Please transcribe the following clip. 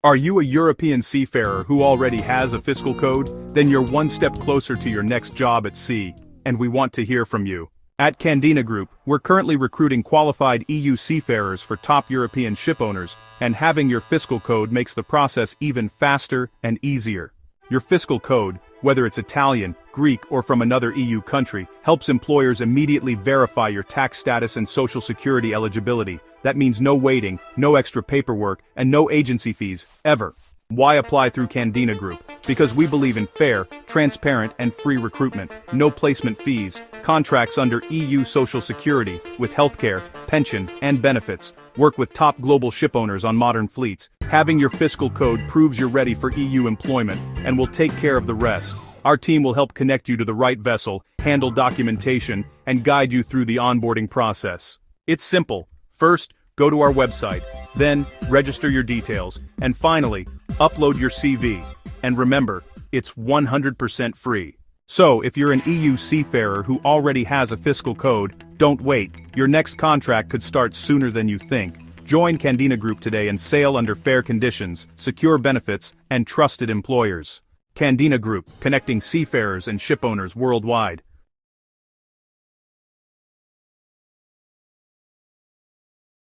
Are you a European seafarer who already has a fiscal code? Then you're one step closer to your next job at sea, and we want to hear from you. At Candina Group, we're currently recruiting qualified EU seafarers for top European ship owners, and having your fiscal code makes the process even faster and easier. Your fiscal code, whether it's Italian, Greek, or from another EU country, helps employers immediately verify your tax status and social security eligibility. That means no waiting, no extra paperwork, and no agency fees, ever. Why apply through Candina Group? Because we believe in fair, transparent, and free recruitment, no placement fees, contracts under EU social security, with healthcare, pension, and benefits, work with top global ship owners on modern fleets. Having your fiscal code proves you're ready for EU employment, and we'll take care of the rest. Our team will help connect you to the right vessel, handle documentation, and guide you through the onboarding process. It's simple. First, go to our website, then, register your details, and finally, upload your CV. And remember, it's 100% free. So, if you're an EU seafarer who already has a fiscal code, don't wait. Your next contract could start sooner than you think. Join Candina Group today and sail under fair conditions, secure benefits, and trusted employers. Candina Group, connecting seafarers and shipowners worldwide.